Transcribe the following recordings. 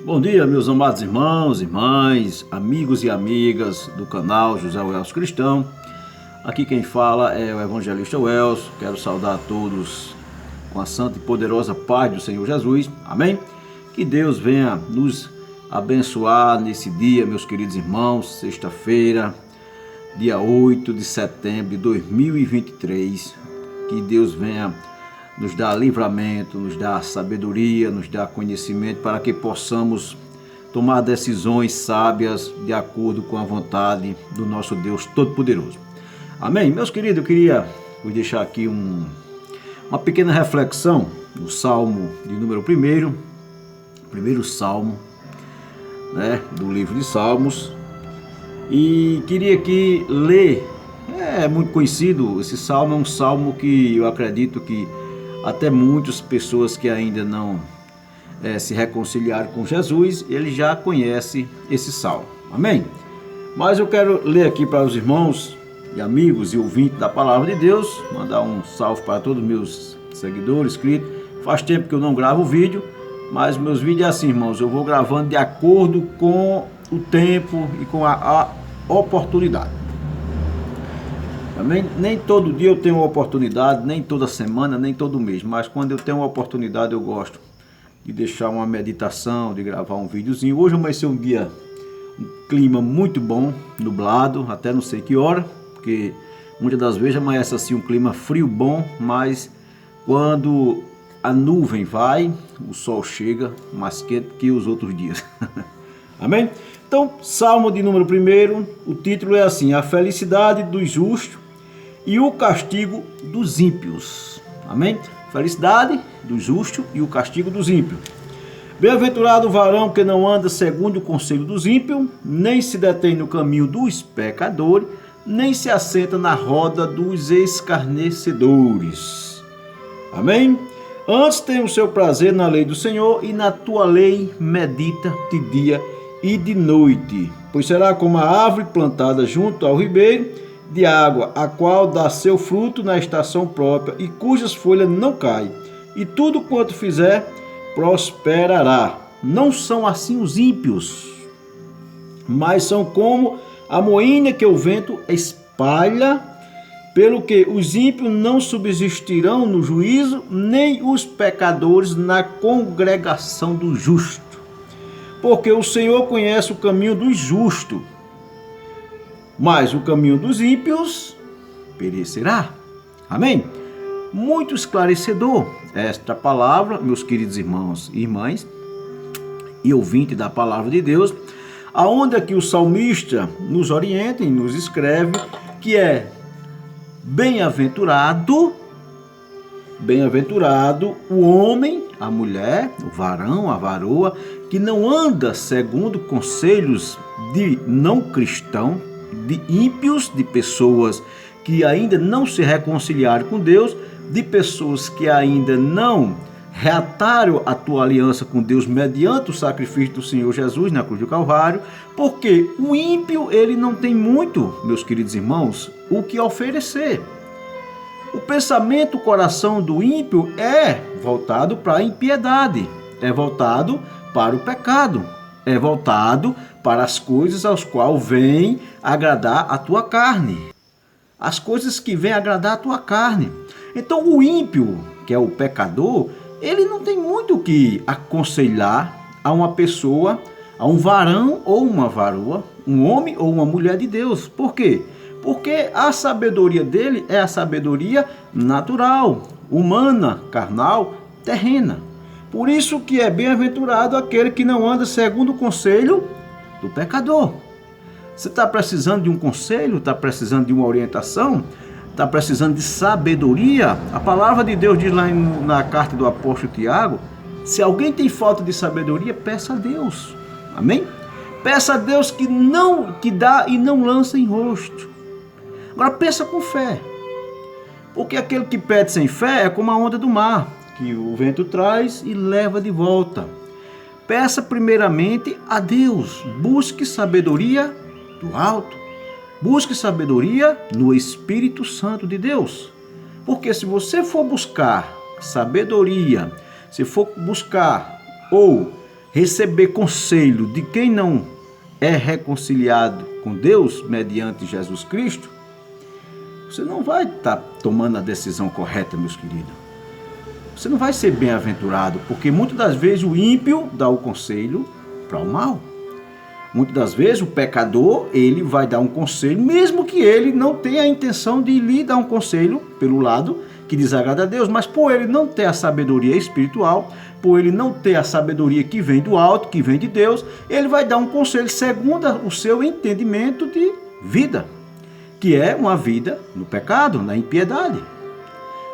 Bom dia, meus amados irmãos, irmãs, amigos e amigas do canal José Welso Cristão. Aqui quem fala é o evangelista Welso. Quero saudar a todos com a santa e poderosa paz do Senhor Jesus. Amém? Que Deus venha nos abençoar nesse dia, meus queridos irmãos, sexta-feira, dia 8 de setembro de 2023. Que Deus venha nos dá livramento, nos dá sabedoria, nos dá conhecimento para que possamos tomar decisões sábias de acordo com a vontade do nosso Deus Todo-Poderoso. Amém? Meus queridos, eu queria vos deixar aqui uma pequena reflexão do Salmo de número 1, primeiro Salmo, do livro de Salmos, e queria aqui ler. É muito conhecido, esse salmo é um salmo que eu acredito que até muitas pessoas que ainda não se reconciliaram com Jesus, ele já conhece esse salmo, amém? Mas eu quero ler aqui para os irmãos e amigos e ouvintes da palavra de Deus, mandar um salve para todos os meus seguidores, inscritos. Faz tempo que eu não gravo vídeo, mas meus vídeos é assim, irmãos, eu vou gravando de acordo com o tempo e com a oportunidade. Nem todo dia eu tenho uma oportunidade, nem toda semana, nem todo mês, mas quando eu tenho uma oportunidade eu gosto de deixar uma meditação, de gravar um videozinho. Hoje vai ser um clima muito bom, nublado, até não sei que hora, porque muitas das vezes amanhece assim um clima frio bom, mas quando a nuvem vai, o sol chega mais quente que os outros dias. Amém? Então, Salmo de número 1, o título é assim: a felicidade dos justos e o castigo dos ímpios. Amém? Felicidade do justo e o castigo dos ímpios. Bem-aventurado o varão que não anda segundo o conselho dos ímpios, nem se detém no caminho dos pecadores, nem se assenta na roda dos escarnecedores. Amém? Antes tem o seu prazer na lei do Senhor, e na tua lei medita de dia e de noite. Pois será como a árvore plantada junto ao ribeiro de água, a qual dá seu fruto na estação própria, e cujas folhas não caem, e tudo quanto fizer prosperará. Não são assim os ímpios, mas são como a moinha que o vento espalha. Pelo que os ímpios não subsistirão no juízo, nem os pecadores na congregação do justo. Porque o Senhor conhece o caminho dos justos, mas o caminho dos ímpios perecerá. Amém? Muito esclarecedor esta palavra, meus queridos irmãos e irmãs, e ouvintes da palavra de Deus, aonde aqui o salmista nos orienta e nos escreve que é bem-aventurado o homem, a mulher, o varão, a varoa, que não anda segundo conselhos de não cristão, de ímpios, de pessoas que ainda não se reconciliaram com Deus, de pessoas que ainda não reataram a tua aliança com Deus mediante o sacrifício do Senhor Jesus na cruz do Calvário, porque o ímpio, ele não tem muito, meus queridos irmãos, o que oferecer. O pensamento, o coração do ímpio é voltado para a impiedade, é voltado para o pecado, é voltado para as coisas aos quais vem agradar a tua carne. As coisas que vêm agradar a tua carne. Então o ímpio, que é o pecador, ele não tem muito o que aconselhar a uma pessoa, a um varão ou uma varoa, um homem ou uma mulher de Deus. Por quê? Porque a sabedoria dele é a sabedoria natural, humana, carnal, terrena. Por isso que é bem-aventurado aquele que não anda segundo o conselho do pecador. Você está precisando de um conselho? Está precisando de uma orientação? Está precisando de sabedoria? A palavra de Deus diz lá na carta do apóstolo Tiago: se alguém tem falta de sabedoria, peça a Deus. Amém? Peça a Deus que dá e não lança em rosto. Agora peça com fé. Porque aquele que pede sem fé é como a onda do mar, que o vento traz e leva de volta. Peça primeiramente a Deus. Busque sabedoria do alto. Busque sabedoria no Espírito Santo de Deus. Porque se você for buscar sabedoria, se for buscar ou receber conselho de quem não é reconciliado com Deus mediante Jesus Cristo, você não vai estar tomando a decisão correta, meus queridos. Você não vai ser bem-aventurado, porque muitas das vezes o ímpio dá o conselho para o mal. Muitas das vezes o pecador, ele vai dar um conselho, mesmo que ele não tenha a intenção de lhe dar um conselho pelo lado que desagrada a Deus, mas por ele não ter a sabedoria espiritual, por ele não ter a sabedoria que vem do alto, que vem de Deus, ele vai dar um conselho segundo o seu entendimento de vida, que é uma vida no pecado, na impiedade,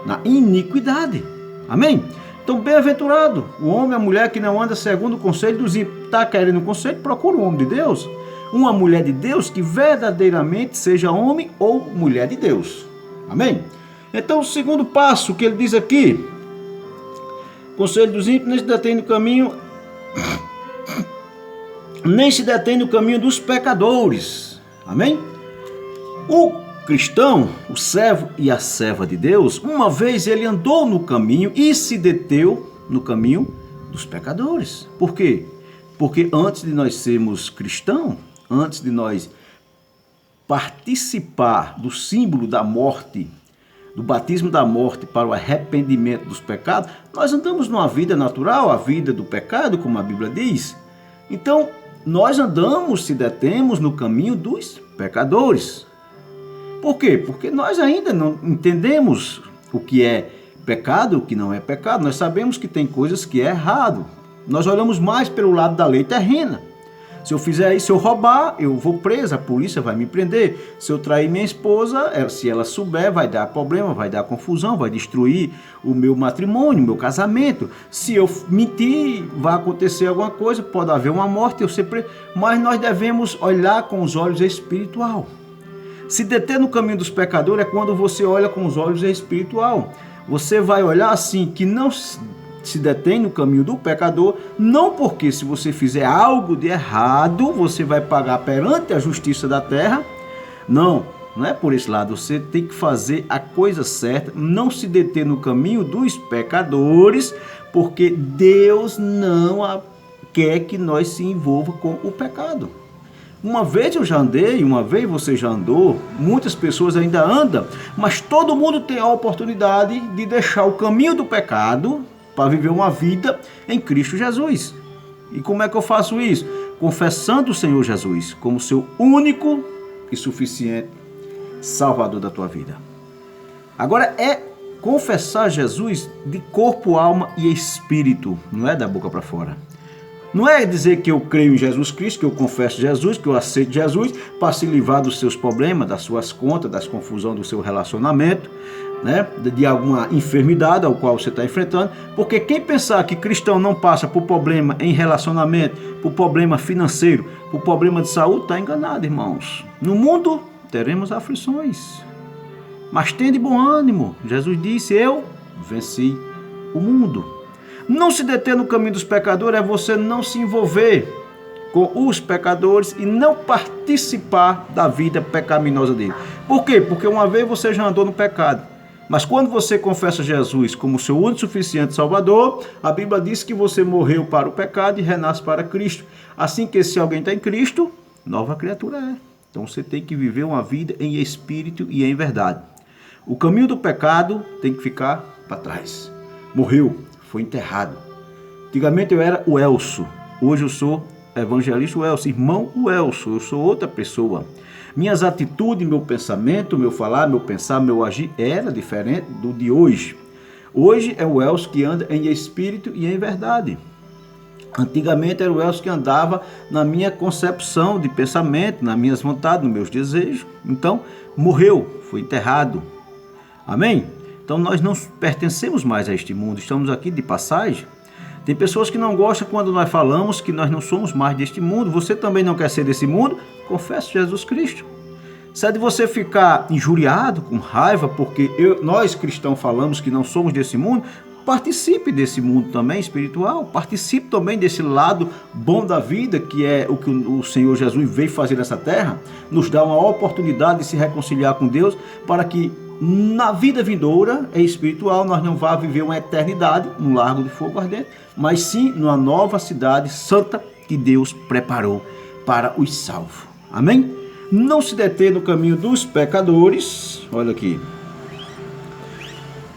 na iniquidade. Amém? Então, bem-aventurado o homem e a mulher que não anda segundo o conselho dos ímpios. Está querendo um conselho? Procura um homem de Deus, uma mulher de Deus que verdadeiramente seja homem ou mulher de Deus. Amém? Então, o segundo passo que ele diz aqui, conselho dos ímpios, nem se detém no caminho, nem se detém no caminho dos pecadores. Amém? O cristão, o servo e a serva de Deus, uma vez ele andou no caminho e se deteu no caminho dos pecadores. Por quê? Porque antes de nós sermos cristãos, antes de nós participar do símbolo da morte, do batismo da morte para o arrependimento dos pecados, nós andamos numa vida natural, a vida do pecado, como a Bíblia diz. Então, nós andamos, se detemos no caminho dos pecadores. Por quê? Porque nós ainda não entendemos o que é pecado, o que não é pecado. Nós sabemos que tem coisas que é errado. Nós olhamos mais pelo lado da lei terrena. Se eu fizer isso, se eu roubar, eu vou preso, a polícia vai me prender. Se eu trair minha esposa, se ela souber, vai dar problema, vai dar confusão, vai destruir o meu matrimônio, o meu casamento. Se eu mentir, vai acontecer alguma coisa, pode haver uma morte, eu ser preso. Mas nós devemos olhar com os olhos espiritual. Se deter no caminho dos pecadores é quando você olha com os olhos espiritual. Você vai olhar assim, que não se detém no caminho do pecador, não porque se você fizer algo de errado, você vai pagar perante a justiça da terra. Não é por esse lado. Você tem que fazer a coisa certa, não se deter no caminho dos pecadores, porque Deus não quer que nós se envolva com o pecado. Uma vez eu já andei, uma vez você já andou, muitas pessoas ainda andam, mas todo mundo tem a oportunidade de deixar o caminho do pecado para viver uma vida em Cristo Jesus. E como é que eu faço isso? Confessando o Senhor Jesus como seu único e suficiente Salvador da tua vida. Agora é confessar Jesus de corpo, alma e espírito, não é da boca para fora. Não é dizer que eu creio em Jesus Cristo, que eu confesso Jesus, que eu aceito Jesus para se livrar dos seus problemas, das suas contas, das confusões do seu relacionamento, né? De alguma enfermidade ao qual você está enfrentando. Porque quem pensar que cristão não passa por problema em relacionamento, por problema financeiro, por problema de saúde, está enganado, irmãos. No mundo teremos aflições, mas tende bom ânimo. Jesus disse, eu venci o mundo. Não se deter no caminho dos pecadores é você não se envolver com os pecadores e não participar da vida pecaminosa dele. Por quê? Porque uma vez você já andou no pecado. Mas quando você confessa Jesus como seu único e suficiente Salvador, a Bíblia diz que você morreu para o pecado e renasce para Cristo. Assim que se alguém está em Cristo, nova criatura é. Então você tem que viver uma vida em espírito e em verdade. O caminho do pecado tem que ficar para trás. Morreu. Foi enterrado. Antigamente eu era o Elso, hoje eu sou evangelista Elso, irmão o Elso, eu sou outra pessoa. Minhas atitudes, meu pensamento, meu falar, meu pensar, meu agir era diferente do de hoje. Hoje é o Elso que anda em espírito e em verdade. Antigamente era o Elso que andava na minha concepção de pensamento, nas minhas vontades, nos meus desejos. Então morreu, foi enterrado. Amém? Então nós não pertencemos mais a este mundo, estamos aqui de passagem. Tem pessoas que não gostam quando nós falamos que nós não somos mais deste mundo. Você também não quer ser desse mundo? Confesse Jesus Cristo. Se é de você ficar injuriado, com raiva, porque nós cristãos falamos que não somos desse mundo, participe desse mundo também espiritual, participe também desse lado bom da vida, que é o que o Senhor Jesus veio fazer nessa terra, nos dá uma oportunidade de se reconciliar com Deus, para que na vida vindoura é espiritual, nós não vamos viver uma eternidade no lago de fogo ardente, mas sim numa nova cidade santa que Deus preparou para os salvos. Amém? Não se detém no caminho dos pecadores, olha aqui,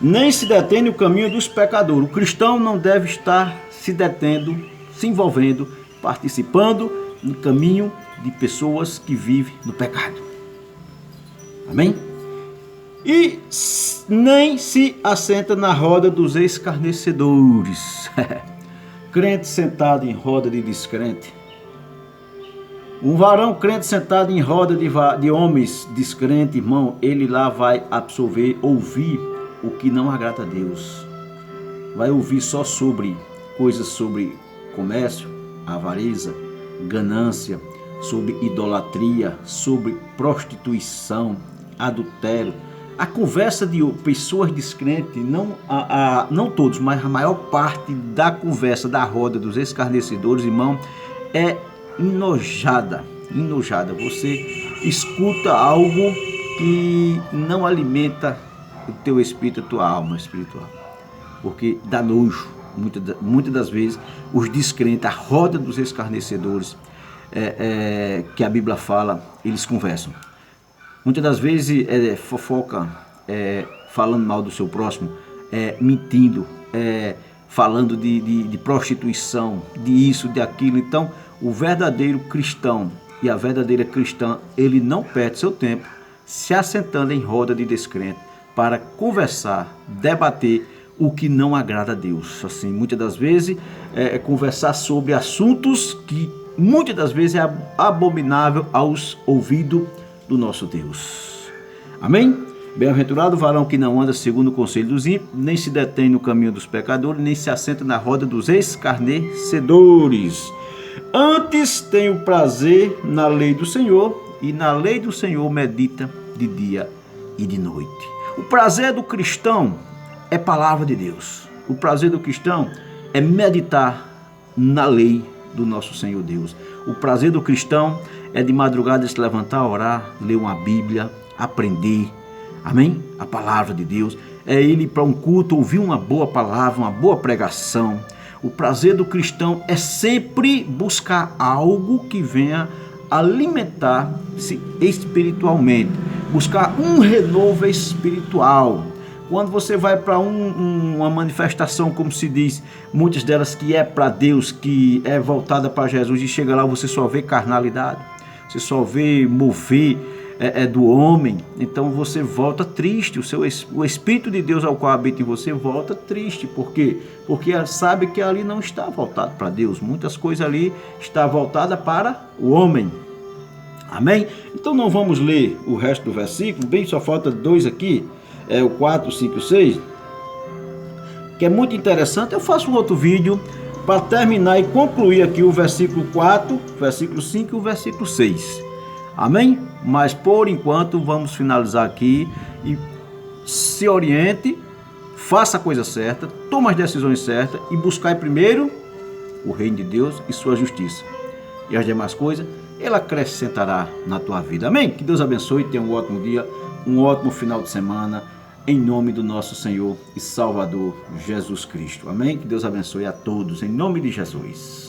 nem se detém no caminho dos pecadores. O cristão não deve estar se detendo, se envolvendo, participando no caminho de pessoas que vivem no pecado. Amém? E nem se assenta na roda dos escarnecedores. Crente sentado em roda de descrente. Um varão crente sentado em roda de homens descrentes, irmão, ele lá vai absorver, ouvir o que não agrada a Deus. Vai ouvir só sobre coisas sobre comércio, avareza, ganância, sobre idolatria, sobre prostituição, adultério. A conversa de pessoas descrentes, não todos, mas a maior parte da conversa da roda dos escarnecedores, irmão, é enojada. Você escuta algo que não alimenta o teu espírito, a tua alma espiritual, porque dá nojo. Muitas das vezes os descrentes, a roda dos escarnecedores, que a Bíblia fala, eles conversam. Muitas das vezes fofoca, falando mal do seu próximo, mentindo, falando de prostituição, de isso, de aquilo. Então, o verdadeiro cristão e a verdadeira cristã, ele não perde seu tempo se assentando em roda de descrente para conversar, debater o que não agrada a Deus. Assim, muitas das vezes conversar sobre assuntos que muitas das vezes é abominável aos ouvidos do nosso Deus. Amém? Bem-aventurado o varão que não anda segundo o conselho dos ímpios, nem se detém no caminho dos pecadores, nem se assenta na roda dos escarnecedores. Antes tem o prazer na lei do Senhor, e na lei do Senhor medita de dia e de noite. O prazer do cristão é palavra de Deus. O prazer do cristão é meditar na lei do nosso Senhor Deus. O prazer do cristão é de madrugada se levantar, orar, ler uma Bíblia, aprender. Amém? A palavra de Deus. É ir para um culto, ouvir uma boa palavra, uma boa pregação. O prazer do cristão é sempre buscar algo que venha alimentar-se espiritualmente. Buscar um renovo espiritual. Quando você vai para uma manifestação, como se diz, muitas delas que é para Deus, que é voltada para Jesus, e chega lá você só vê carnalidade, você só vê mover do homem, então você volta triste, o Espírito de Deus ao qual habita em você volta triste. Por quê? Porque sabe que ali não está voltado para Deus, muitas coisas ali estão voltadas para o homem. Amém? Então não vamos ler o resto do versículo, bem, só falta 2 aqui, o 4, 5, 6, que é muito interessante. Eu faço um outro vídeo para terminar e concluir aqui o versículo 4, versículo 5 e o versículo 6. Amém? Mas por enquanto vamos finalizar aqui e se oriente, faça a coisa certa, tome as decisões certas e buscai primeiro o reino de Deus e sua justiça. E as demais coisas, Ele acrescentará na tua vida. Amém? Que Deus abençoe, tenha um ótimo dia, um ótimo final de semana, em nome do nosso Senhor e Salvador Jesus Cristo. Amém? Que Deus abençoe a todos, em nome de Jesus.